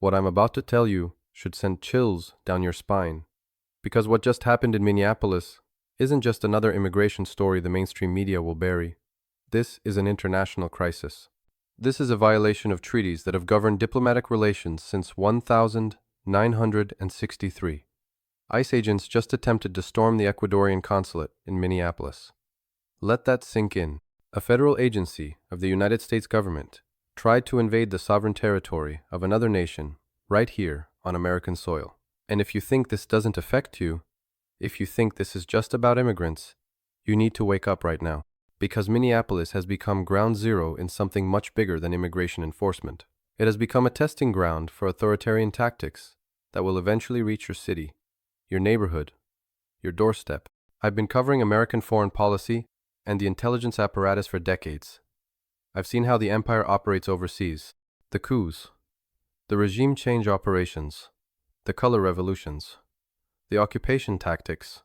What I'm about to tell you should send chills down your spine. Because what just happened in Minneapolis isn't just another immigration story the mainstream media will bury. This is an international crisis. This is a violation of treaties that have governed diplomatic relations since 1963. ICE agents just attempted to storm the Ecuadorian consulate in Minneapolis. Let that sink in. A federal agency of the United States government tried to invade the sovereign territory of another nation right here on American soil. And if you think this doesn't affect you, if you think this is just about immigrants, you need to wake up right now. Because Minneapolis has become ground zero in something much bigger than immigration enforcement. It has become a testing ground for authoritarian tactics that will eventually reach your city, your neighborhood, your doorstep. I've been covering American foreign policy and the intelligence apparatus for decades. I've seen how the empire operates overseas, the coups, the regime change operations, the color revolutions, the occupation tactics,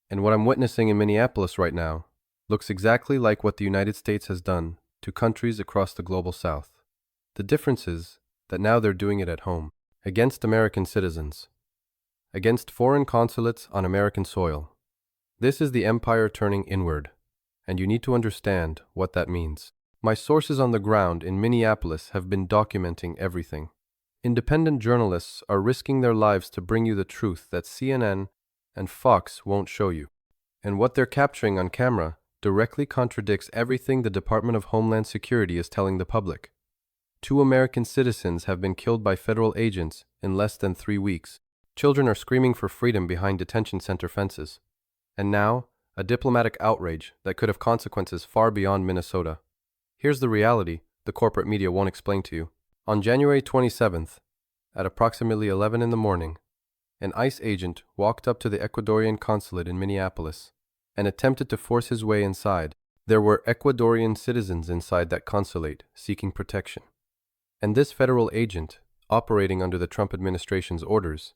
and what I'm witnessing in Minneapolis right now looks exactly like what the United States has done to countries across the global south. The difference is that now they're doing it at home, against American citizens, against foreign consulates on American soil. This is the empire turning inward, and you need to understand what that means. My sources on the ground in Minneapolis have been documenting everything. Independent journalists are risking their lives to bring you the truth that CNN and Fox won't show you. And what they're capturing on camera directly contradicts everything the Department of Homeland Security is telling the public. 2 American citizens have been killed by federal agents in less than 3 weeks. Children are screaming for freedom behind detention center fences. And now, a diplomatic outrage that could have consequences far beyond Minnesota. Here's the reality the corporate media won't explain to you. On January 27th, at approximately 11 in the morning, an ICE agent walked up to the Ecuadorian consulate in Minneapolis and attempted to force his way inside. There were Ecuadorian citizens inside that consulate seeking protection. And this federal agent, operating under the Trump administration's orders,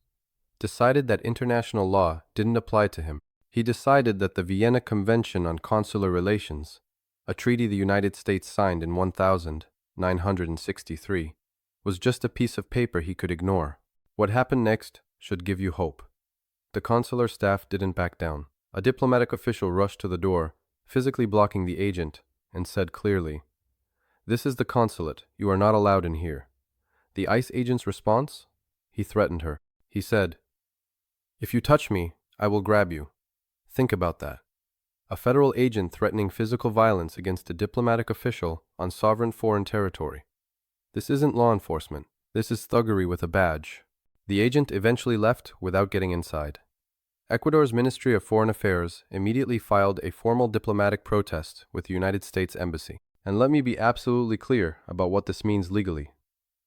decided that international law didn't apply to him. He decided that the Vienna Convention on Consular Relations, a treaty the United States signed in 1963, was just a piece of paper he could ignore. What happened next should give you hope. The consular staff didn't back down. A diplomatic official rushed to the door, physically blocking the agent, and said clearly, "This is the consulate. You are not allowed in here." The ICE agent's response? He threatened her. He said, "If you touch me, I will grab you." Think about that. A federal agent threatening physical violence against a diplomatic official on sovereign foreign territory. This isn't law enforcement. This is thuggery with a badge. The agent eventually left without getting inside. Ecuador's Ministry of Foreign Affairs immediately filed a formal diplomatic protest with the United States Embassy. And let me be absolutely clear about what this means legally.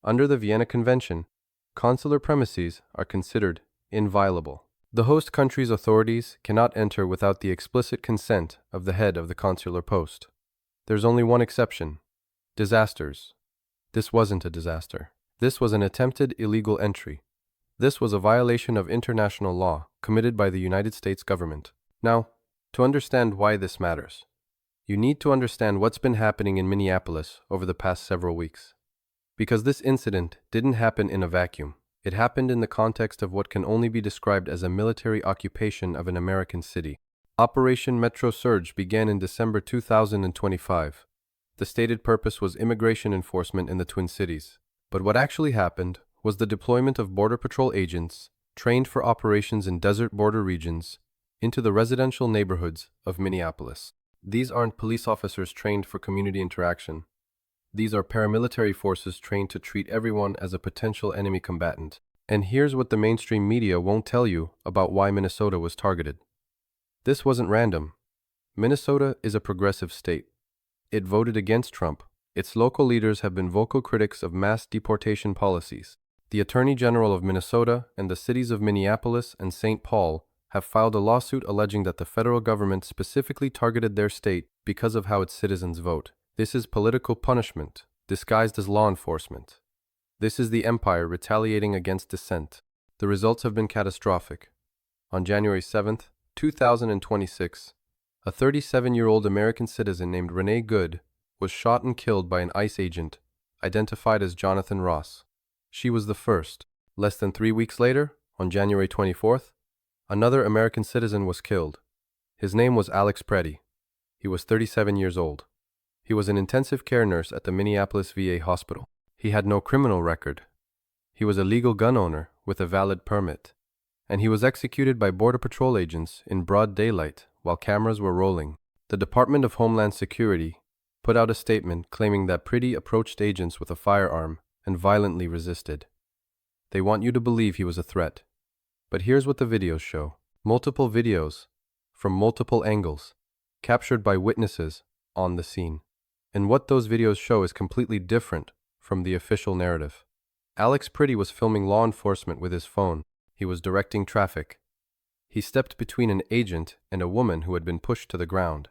Under the Vienna Convention, consular premises are considered inviolable. The host country's authorities cannot enter without the explicit consent of the head of the consular post. There's only one exception: disasters. This wasn't a disaster. This was an attempted illegal entry. This was a violation of international law committed by the United States government. Now, to understand why this matters, you need to understand what's been happening in Minneapolis over the past several weeks. Because this incident didn't happen in a vacuum. It happened in the context of what can only be described as a military occupation of an American city. Operation Metro Surge began in December 2025. The stated purpose was immigration enforcement in the Twin Cities. But what actually happened was the deployment of Border Patrol agents trained for operations in desert border regions into the residential neighborhoods of Minneapolis. These aren't police officers trained for community interaction. These are paramilitary forces trained to treat everyone as a potential enemy combatant. And here's what the mainstream media won't tell you about why Minnesota was targeted. This wasn't random. Minnesota is a progressive state. It voted against Trump. Its local leaders have been vocal critics of mass deportation policies. The Attorney General of Minnesota and the cities of Minneapolis and St. Paul have filed a lawsuit alleging that the federal government specifically targeted their state because of how its citizens vote. This is political punishment, disguised as law enforcement. This is the empire retaliating against dissent. The results have been catastrophic. On January 7th, 2026, a 37-year-old American citizen named Renee Good was shot and killed by an ICE agent, identified as Jonathan Ross. She was the first. Less than 3 weeks later, on January 24th, another American citizen was killed. His name was Alex Preddy. He was 37 years old. He was an intensive care nurse at the Minneapolis VA hospital. He had no criminal record. He was a legal gun owner with a valid permit. And he was executed by Border Patrol agents in broad daylight while cameras were rolling. The Department of Homeland Security put out a statement claiming that Preddy approached agents with a firearm and violently resisted. They want you to believe he was a threat. But here's what the videos show. Multiple videos, from multiple angles, captured by witnesses on the scene. And what those videos show is completely different from the official narrative. Alex Preddy was filming law enforcement with his phone. He was directing traffic. He stepped between an agent and a woman who had been pushed to the ground.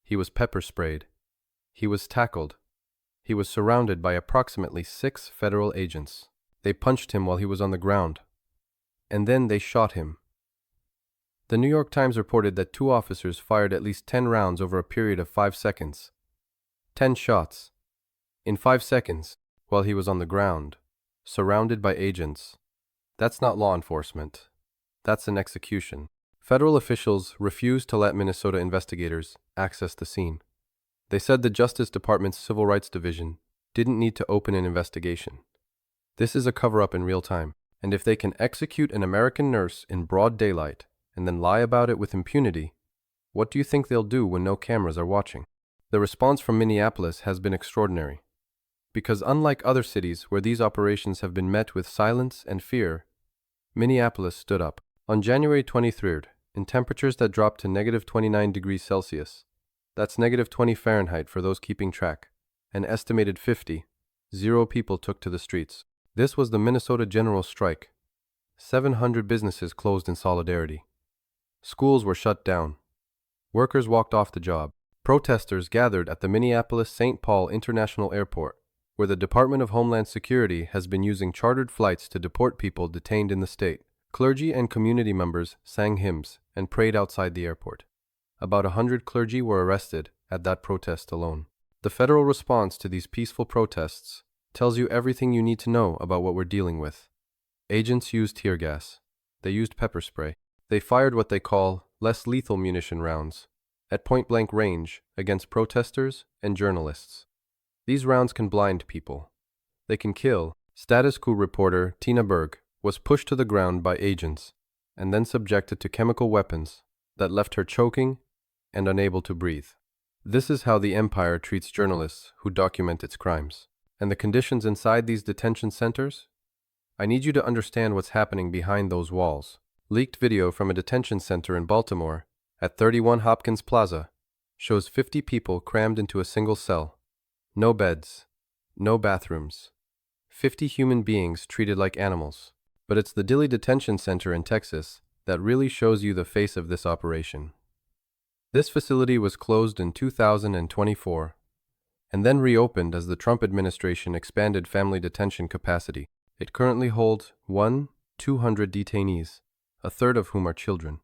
He was pepper sprayed. He was tackled. He was surrounded by approximately 6 federal agents. They punched him while he was on the ground. And then they shot him. The New York Times reported that 2 officers fired at least 10 rounds over a period of 5 seconds. 10 shots. In 5 seconds, while he was on the ground, surrounded by agents. That's not law enforcement. That's an execution. Federal officials refused to let Minnesota investigators access the scene. They said the Justice Department's Civil Rights Division didn't need to open an investigation. This is a cover-up in real time, and if they can execute an American nurse in broad daylight and then lie about it with impunity, what do you think they'll do when no cameras are watching? The response from Minneapolis has been extraordinary. Because unlike other cities where these operations have been met with silence and fear, Minneapolis stood up. On January 23rd, in temperatures that dropped to negative 29 degrees Celsius, that's negative 20 Fahrenheit for those keeping track, an estimated 0 people took to the streets. This was the Minnesota general strike. 700 businesses closed in solidarity. Schools were shut down. Workers walked off the job. Protesters gathered at the Minneapolis-St. Paul International Airport, where the Department of Homeland Security has been using chartered flights to deport people detained in the state. Clergy and community members sang hymns and prayed outside the airport. About 100 clergy were arrested at that protest alone. The federal response to these peaceful protests tells you everything you need to know about what we're dealing with. Agents used tear gas. They used pepper spray. They fired what they call less lethal munition rounds at point-blank range against protesters and journalists. These rounds can blind people. They can kill. Status Quo reporter Tina Berg was pushed to the ground by agents and then subjected to chemical weapons that left her choking and unable to breathe. This is how the empire treats journalists who document its crimes. And the conditions inside these detention centers? I need you to understand what's happening behind those walls. Leaked video from a detention center in Baltimore at 31 Hopkins Plaza shows 50 people crammed into a single cell. No beds, no bathrooms. 50 human beings treated like animals. But it's the Dilley Detention Center in Texas that really shows you the face of this operation. This facility was closed in 2024 and then reopened as the Trump administration expanded family detention capacity. It currently holds 200 detainees, a third of whom are children.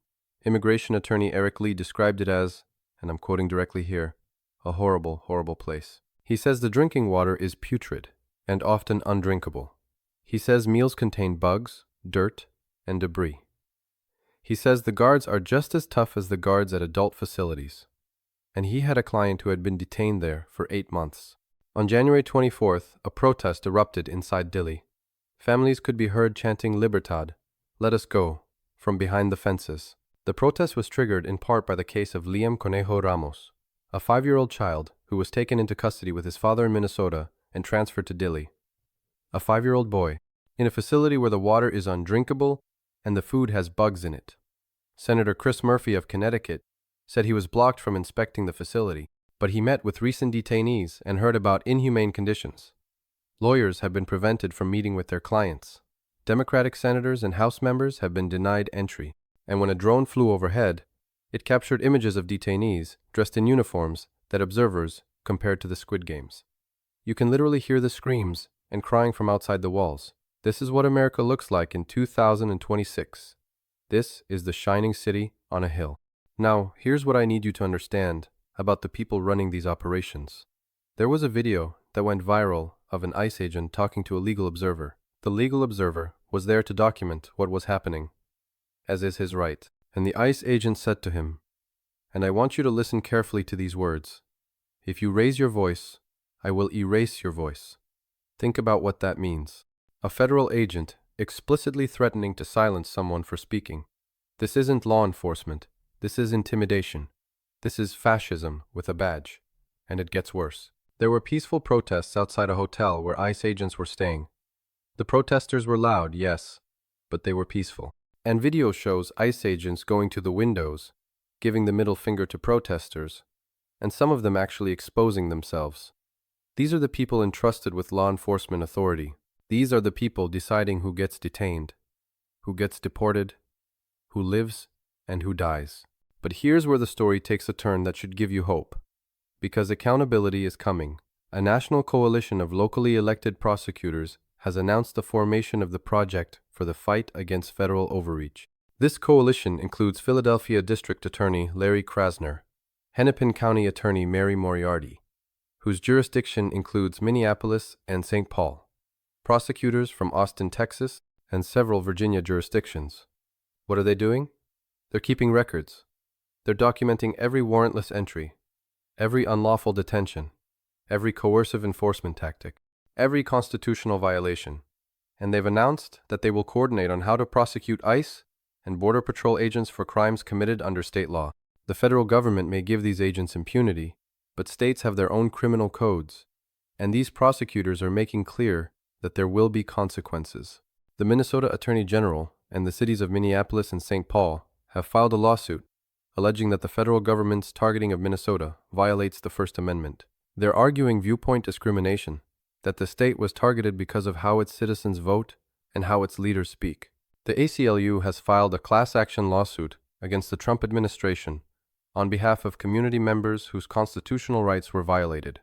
Immigration attorney Eric Lee described it as, and I'm quoting directly here, a horrible, horrible place. He says the drinking water is putrid and often undrinkable. He says meals contain bugs, dirt, and debris. He says the guards are just as tough as the guards at adult facilities. And he had a client who had been detained there for 8 months. On January 24th, a protest erupted inside Dilley. Families could be heard chanting Libertad, let us go, from behind the fences. The protest was triggered in part by the case of Liam Conejo Ramos, a 5-year-old child who was taken into custody with his father in Minnesota and transferred to Dilley. A 5-year-old boy, in a facility where the water is undrinkable and the food has bugs in it. Senator Chris Murphy of Connecticut said he was blocked from inspecting the facility, but he met with recent detainees and heard about inhumane conditions. Lawyers have been prevented from meeting with their clients. Democratic senators and House members have been denied entry, and when a drone flew overhead, it captured images of detainees dressed in uniforms that observers compared to the Squid Games. You can literally hear the screams and crying from outside the walls. This is what America looks like in 2026. This is the shining city on a hill. Now, here's what I need you to understand about the people running these operations. There was a video that went viral of an ICE agent talking to a legal observer. The legal observer was there to document what was happening, as is his right. And the ICE agent said to him, "And I want you to listen carefully to these words. If you raise your voice, I will erase your voice." Think about what that means. A federal agent explicitly threatening to silence someone for speaking. This isn't law enforcement. This is intimidation. This is fascism with a badge. And it gets worse. There were peaceful protests outside a hotel where ICE agents were staying. The protesters were loud, yes, but they were peaceful. And video shows ICE agents going to the windows, giving the middle finger to protesters, and some of them actually exposing themselves. These are the people entrusted with law enforcement authority. These are the people deciding who gets detained, who gets deported, who lives, and who dies. But here's where the story takes a turn that should give you hope. Because accountability is coming. A national coalition of locally elected prosecutors has announced the formation of the Project for the Fight Against Federal Overreach. This coalition includes Philadelphia District Attorney Larry Krasner, Hennepin County Attorney Mary Moriarty, whose jurisdiction includes Minneapolis and St. Paul, prosecutors from Austin, Texas, and several Virginia jurisdictions. What are they doing? They're keeping records. They're documenting every warrantless entry, every unlawful detention, every coercive enforcement tactic, every constitutional violation. And they've announced that they will coordinate on how to prosecute ICE and Border Patrol agents for crimes committed under state law. The federal government may give these agents impunity, but states have their own criminal codes, and these prosecutors are making clear that there will be consequences. The Minnesota Attorney General and the cities of Minneapolis and St. Paul have filed a lawsuit alleging that the federal government's targeting of Minnesota violates the First Amendment. They're arguing viewpoint discrimination, that the state was targeted because of how its citizens vote and how its leaders speak. The ACLU has filed a class action lawsuit against the Trump administration on behalf of community members whose constitutional rights were violated.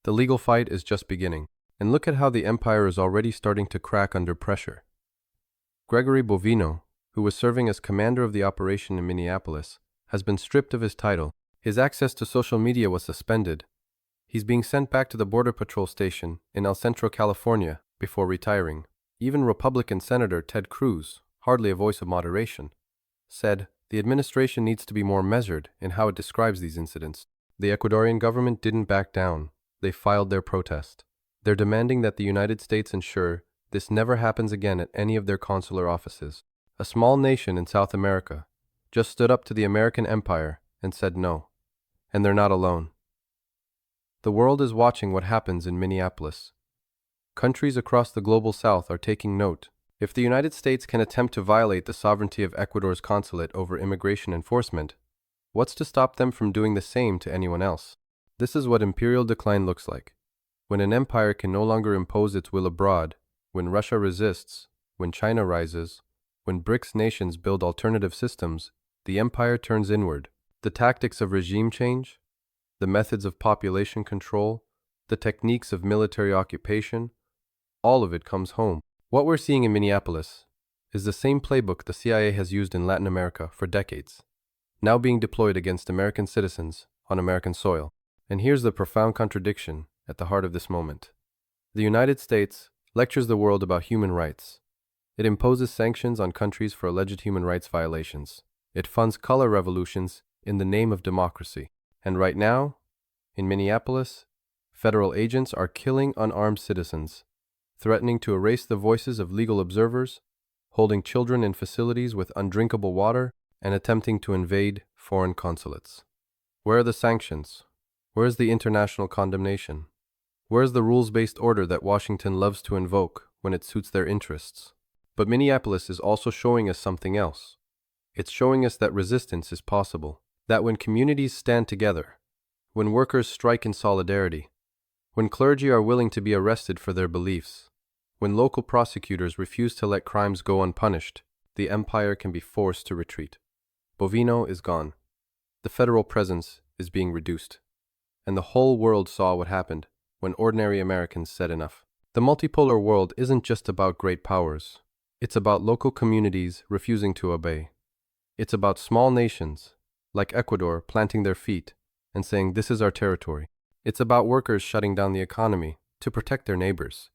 The legal fight is just beginning, and look at how the empire is already starting to crack under pressure. Gregory Bovino, who was serving as commander of the operation in Minneapolis, has been stripped of his title. His access to social media was suspended. He's being sent back to the Border Patrol station in El Centro, California, before retiring. Even Republican Senator Ted Cruz, hardly a voice of moderation, said the administration needs to be more measured in how it describes these incidents. The Ecuadorian government didn't back down. They filed their protest. They're demanding that the United States ensure this never happens again at any of their consular offices. A small nation in South America just stood up to the American empire and said no. And they're not alone. The world is watching what happens in Minneapolis. Countries across the global south are taking note. If the United States can attempt to violate the sovereignty of Ecuador's consulate over immigration enforcement, what's to stop them from doing the same to anyone else? This is what imperial decline looks like. When an empire can no longer impose its will abroad, when Russia resists, when China rises, when BRICS nations build alternative systems, the empire turns inward. The tactics of regime change, the methods of population control, the techniques of military occupation, all of it comes home. What we're seeing in Minneapolis is the same playbook the CIA has used in Latin America for decades, now being deployed against American citizens on American soil. And here's the profound contradiction at the heart of this moment. The United States lectures the world about human rights. It imposes sanctions on countries for alleged human rights violations. It funds color revolutions in the name of democracy. And right now, in Minneapolis, federal agents are killing unarmed citizens, threatening to erase the voices of legal observers, holding children in facilities with undrinkable water, and attempting to invade foreign consulates. Where are the sanctions? Where is the international condemnation? Where is the rules-based order that Washington loves to invoke when it suits their interests? But Minneapolis is also showing us something else. It's showing us that resistance is possible, that when communities stand together, when workers strike in solidarity, when clergy are willing to be arrested for their beliefs, when local prosecutors refuse to let crimes go unpunished, the empire can be forced to retreat. Bovino is gone. The federal presence is being reduced. And the whole world saw what happened when ordinary Americans said enough. The multipolar world isn't just about great powers. It's about local communities refusing to obey. It's about small nations, like Ecuador, planting their feet and saying, "This is our territory." It's about workers shutting down the economy to protect their neighbors.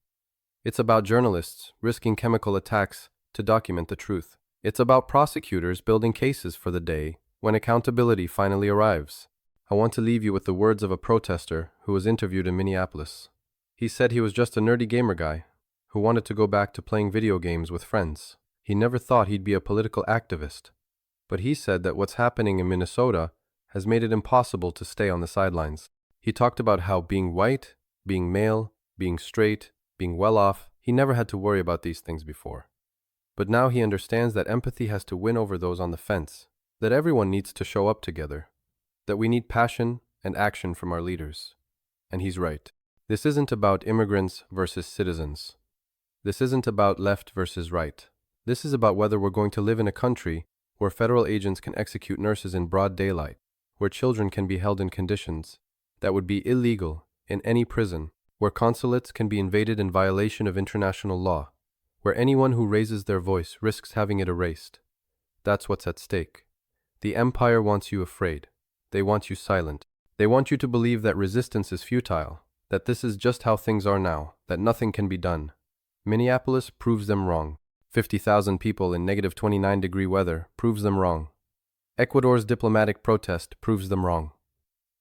It's about journalists risking chemical attacks to document the truth. It's about prosecutors building cases for the day when accountability finally arrives. I want to leave you with the words of a protester who was interviewed in Minneapolis. He said he was just a nerdy gamer guy who wanted to go back to playing video games with friends. He never thought he'd be a political activist. But he said that what's happening in Minnesota has made it impossible to stay on the sidelines. He talked about how being white, being male, being straight, being well off, he never had to worry about these things before. But now he understands that empathy has to win over those on the fence, that everyone needs to show up together, that we need passion and action from our leaders. And he's right. This isn't about immigrants versus citizens. This isn't about left versus right. This is about whether we're going to live in a country where federal agents can execute nurses in broad daylight, where children can be held in conditions that would be illegal in any prison, where consulates can be invaded in violation of international law, where anyone who raises their voice risks having it erased. That's what's at stake. The empire wants you afraid. They want you silent. They want you to believe that resistance is futile, that this is just how things are now, that nothing can be done. Minneapolis proves them wrong. 50,000 people in negative 29-degree weather proves them wrong. Ecuador's diplomatic protest proves them wrong.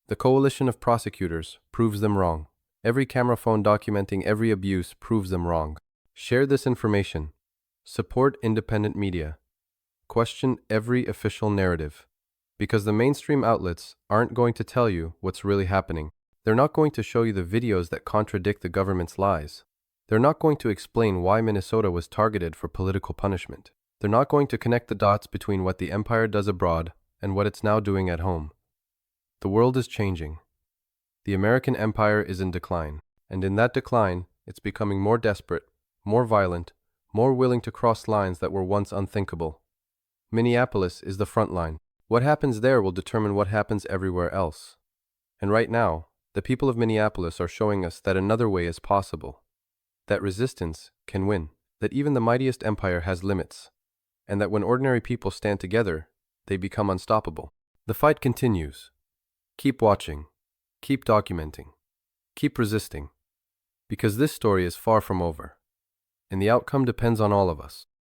The coalition of prosecutors proves them wrong. Every camera phone documenting every abuse proves them wrong. Share this information. Support independent media. Question every official narrative. Because the mainstream outlets aren't going to tell you what's really happening. They're not going to show you the videos that contradict the government's lies. They're not going to explain why Minnesota was targeted for political punishment. They're not going to connect the dots between what the empire does abroad and what it's now doing at home. The world is changing. The American empire is in decline, and in that decline, it's becoming more desperate, more violent, more willing to cross lines that were once unthinkable. Minneapolis is the front line. What happens there will determine what happens everywhere else. And right now, the people of Minneapolis are showing us that another way is possible, that resistance can win, that even the mightiest empire has limits, and that when ordinary people stand together, they become unstoppable. The fight continues. Keep watching, keep documenting, keep resisting, because this story is far from over, and the outcome depends on all of us.